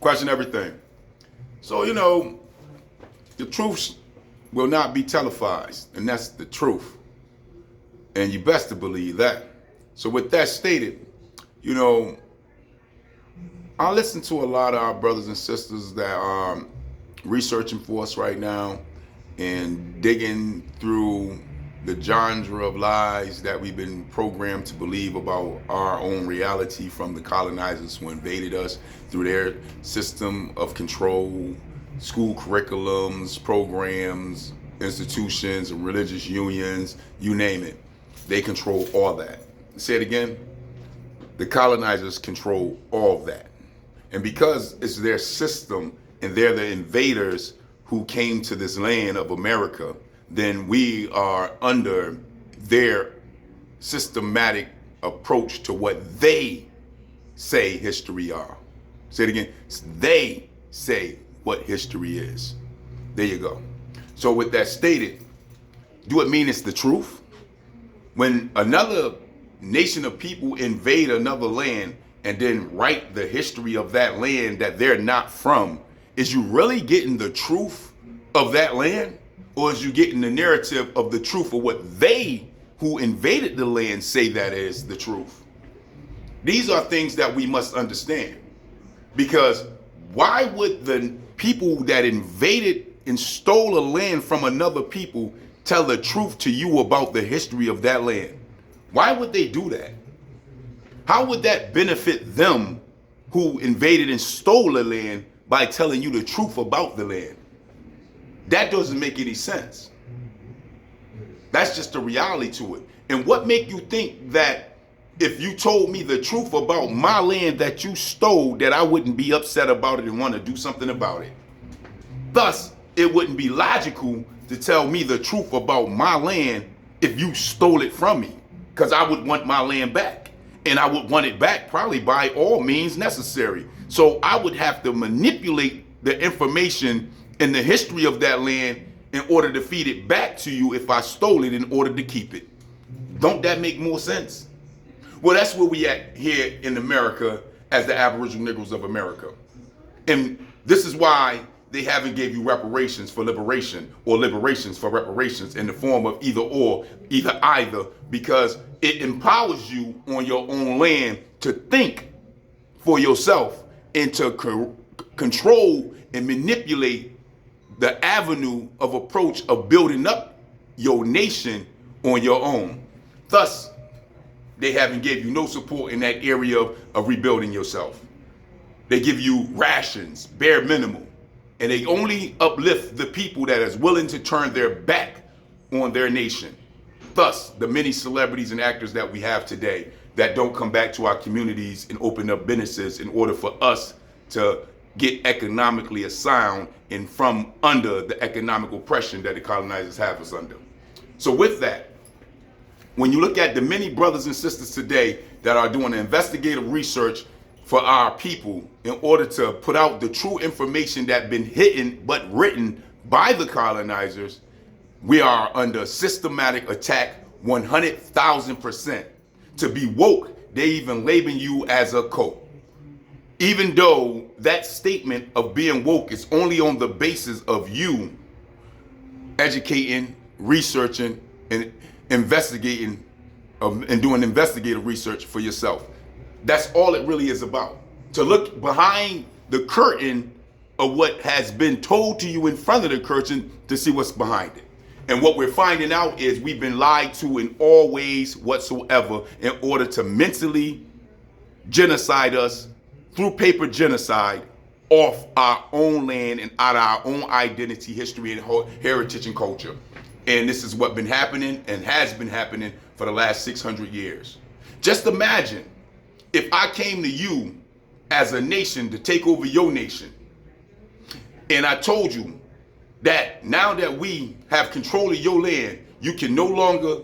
Question everything. So, the truth will not be televised, and that's the truth. And you best to believe that. So with that stated, I listen to a lot of our brothers and sisters that are researching for us right now and digging through the genre of lies that we've been programmed to believe about our own reality from the colonizers who invaded us through their system of control, school curriculums, programs, institutions, and religious unions, you name it. They control all that. Say it again. The colonizers control all of that. And because it's their system and they're the invaders who came to this land of America, then we are under their systematic approach to what they say history are. Say it again. They say what history is. There you go. So with that stated, do it mean it's the truth? When another nation of people invade another land and then write the history of that land that they're not from, is you really getting the truth of that land? Or is you getting the narrative of the truth of what they who invaded the land say that is the truth? These are things that we must understand. Because why would the people that invaded and stole a land from another people tell the truth to you about the history of that land? Why would they do that? How would that benefit them who invaded and stole the land by telling you the truth about the land? That doesn't make any sense. That's just the reality to it. And what make you think that if you told me the truth about my land that you stole, that I wouldn't be upset about it and want to do something about it? Thus, it wouldn't be logical to tell me the truth about my land if you stole it from me, because I would want my land back. And I would want it back probably by all means necessary. So I would have to manipulate the information and the history of that land in order to feed it back to you if I stole it in order to keep it. Don't that make more sense? Well, that's where we at here in America as the Aboriginal Negroes of America. And this is why they haven't gave you reparations for liberation or liberations for reparations in the form of either or, either, because it empowers you on your own land to think for yourself and to control and manipulate the avenue of approach of building up your nation on your own. Thus, they haven't gave you no support in that area of rebuilding yourself. They give you rations, bare minimum, and they only uplift the people that is willing to turn their back on their nation. Thus, the many celebrities and actors that we have today that don't come back to our communities and open up businesses in order for us to get economically sound and from under the economic oppression that the colonizers have us under. So with that, when you look at the many brothers and sisters today that are doing investigative research for our people in order to put out the true information that been hidden but written by the colonizers, we are under systematic attack 100,000%. To be woke, they even label you as a cult. Even though that statement of being woke is only on the basis of you educating, researching, and investigating, and doing investigative research for yourself. That's all it really is about. To look behind the curtain of what has been told to you in front of the curtain to see what's behind it. And what we're finding out is we've been lied to in all ways whatsoever in order to mentally genocide us through paper genocide off our own land and out of our own identity, history, and heritage and culture. And this is what's been happening and has been happening for the last 600 years. Just imagine if I came to you as a nation to take over your nation, and I told you that now that we have control of your land, you can no longer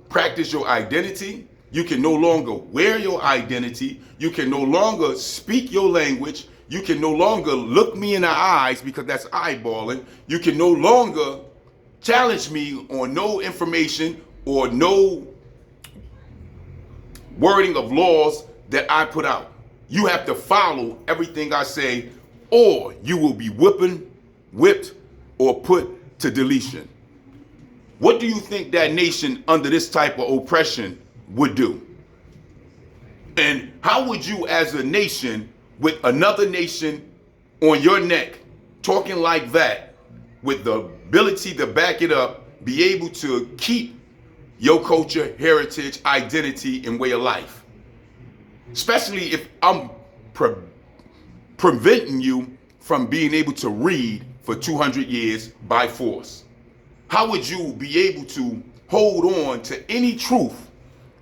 practice your identity, you can no longer wear your identity, you can no longer speak your language, you can no longer look me in the eyes because that's eyeballing, you can no longer challenge me on no information or no wording of laws that I put out. You have to follow everything I say or you will be whipped, or put to deletion. What do you think that nation under this type of oppression would do? And how would you, as a nation, with another nation on your neck, talking like that, with the ability to back it up, be able to keep your culture, heritage, identity, and way of life? Especially if I'm preventing you from being able to read for 200 years by force. How would you be able to hold on to any truth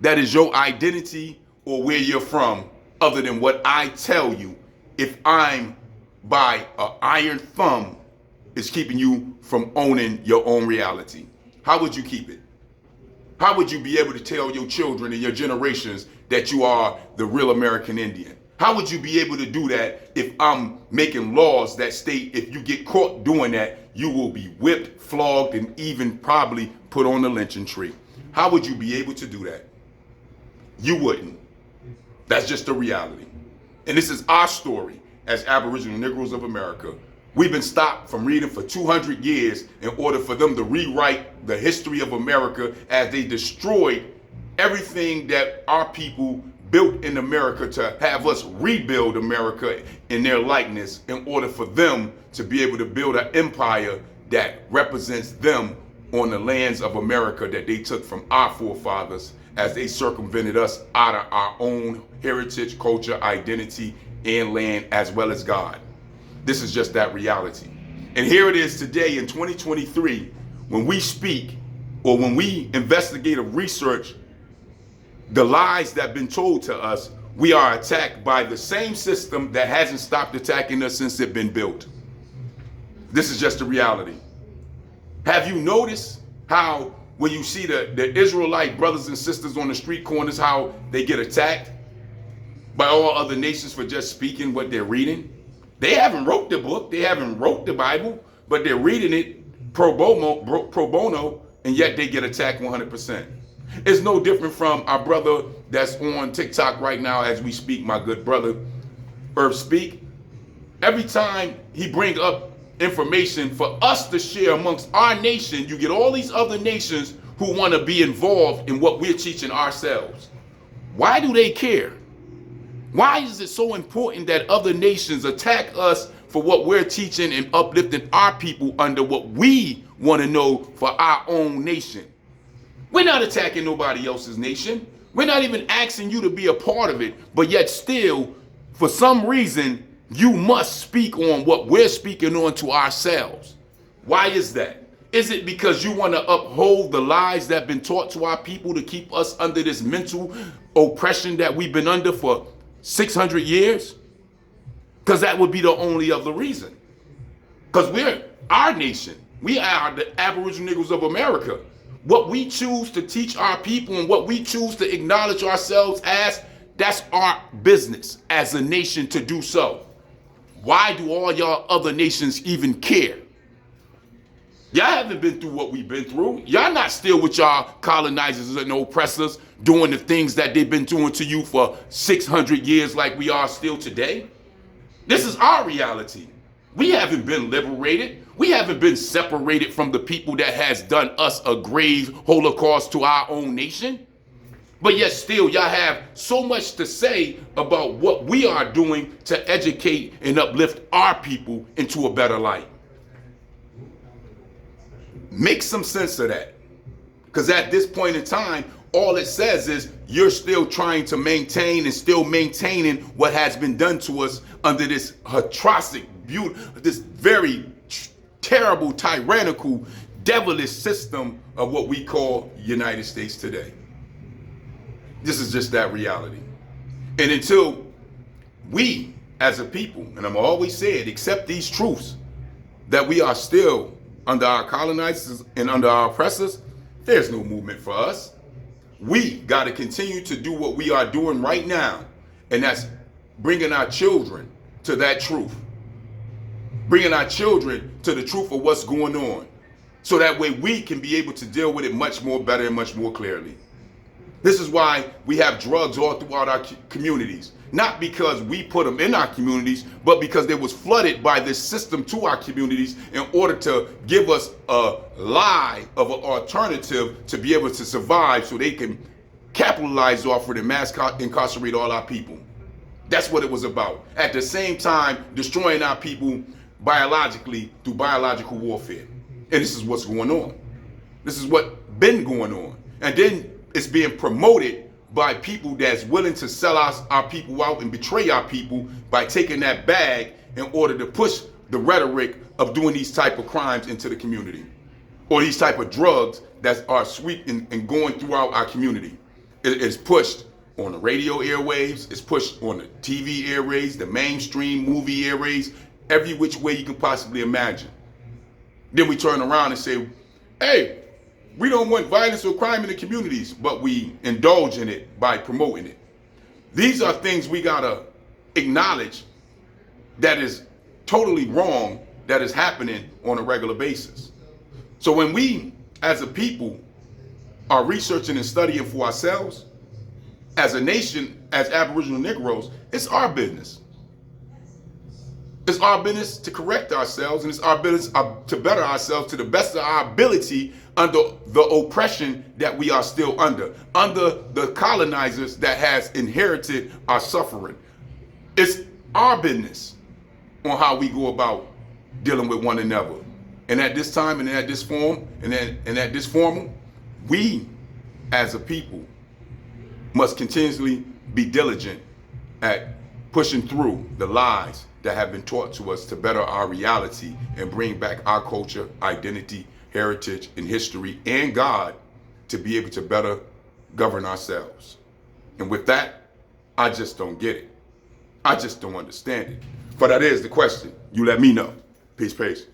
that is your identity or where you're from, other than what I tell you, if I'm by an iron thumb is keeping you from owning your own reality? How would you keep it? How would you be able to tell your children and your generations that you are the real American Indian? How would you be able to do that if I'm making laws that state if you get caught doing that, you will be whipped, flogged, and even probably put on the lynching tree? How would you be able to do that? You wouldn't. That's just the reality. And this is our story as Aboriginal Negroes of America. We've been stopped from reading for 200 years in order for them to rewrite the history of America, as they destroyed everything that our people built in America to have us rebuild America in their likeness, in order for them to be able to build an empire that represents them on the lands of America that they took from our forefathers as they circumvented us out of our own heritage, culture, identity, and land, as well as God. This is just that reality. And here it is today in 2023, when we speak or when we investigate or research the lies that have been told to us, we are attacked by the same system that hasn't stopped attacking us since it's been built. This is just the reality. Have you noticed how when you see the Israelite brothers and sisters on the street corners, how they get attacked by all other nations for just speaking what they're reading? They haven't wrote the book, they haven't wrote the Bible, but they're reading it pro bono, and yet they get attacked 100%. It's no different from our brother that's on TikTok right now as we speak, my good brother, Earth Speak. Every time he brings up information for us to share amongst our nation, you get all these other nations who want to be involved in what we're teaching ourselves. Why do they care? Why is it so important that other nations attack us for what we're teaching and uplifting our people under what we want to know for our own nation? We're not attacking nobody else's nation. We're not even asking you to be a part of it, but yet still, for some reason, you must speak on what we're speaking on to ourselves. Why is that? Is it because you want to uphold the lies that have been taught to our people to keep us under this mental oppression that we've been under for 600 years? Because that would be the only other reason. Because we're our nation. We are the Aboriginal Negroes of America. What we choose to teach our people and what we choose to acknowledge ourselves as, that's our business as a nation to do so. Why do all y'all other nations even care? Y'all haven't been through what we've been through. Y'all not still with y'all colonizers and oppressors doing the things that they've been doing to you for 600 years like we are still today. This is our reality. We haven't been liberated. We haven't been separated from the people that has done us a grave holocaust to our own nation. But yet still, y'all have so much to say about what we are doing to educate and uplift our people into a better light. Make some sense of that. Because at this point in time, all it says is you're still trying to maintain and still maintaining what has been done to us under this atrocious, this very terrible, tyrannical, devilish system of what we call United States today. This is just that reality. And until we as a people, and I'm always saying, accept these truths, that we are still under our colonizers and under our oppressors, there's no movement for us. We got to continue to do what we are doing right now, and that's bringing our children to that truth. Bringing our children to the truth of what's going on, so that way we can be able to deal with it much more better and much more clearly. This is why we have drugs all throughout our communities. not because we put them in our communities, but because they was flooded by this system to our communities in order to give us a lie of an alternative to be able to survive so they can capitalize off it and mass incarcerate all our people. That's what it was about. At the same time, destroying our people biologically through biological warfare. And this is what's going on. This is what been going on. And then it's being promoted by people that's willing to sell our people out and betray our people by taking that bag in order to push the rhetoric of doing these type of crimes into the community, or these type of drugs that are sweeping and going throughout our community. It's pushed on the radio airwaves, it's pushed on the TV airwaves, the mainstream movie airwaves, every which way you can possibly imagine. Then we turn around and say, hey, we don't want violence or crime in the communities, but we indulge in it by promoting it. These are things we gotta acknowledge that is totally wrong, that is happening on a regular basis. So when we, as a people, are researching and studying for ourselves, as a nation, as Aboriginal Negroes, it's our business. It's our business to correct ourselves, and it's our business to better ourselves to the best of our ability under the oppression that we are still under the colonizers that has inherited our suffering. It's our business on how we go about dealing with one another. And at this time, and at this form, and at this formal, we as a people must continuously be diligent at pushing through the lies that have been taught to us to better our reality and bring back our culture, identity, heritage, and history, and God to be able to better govern ourselves. And with that, I just don't get it. I just don't understand it. But that is the question. You let me know. Peace, peace.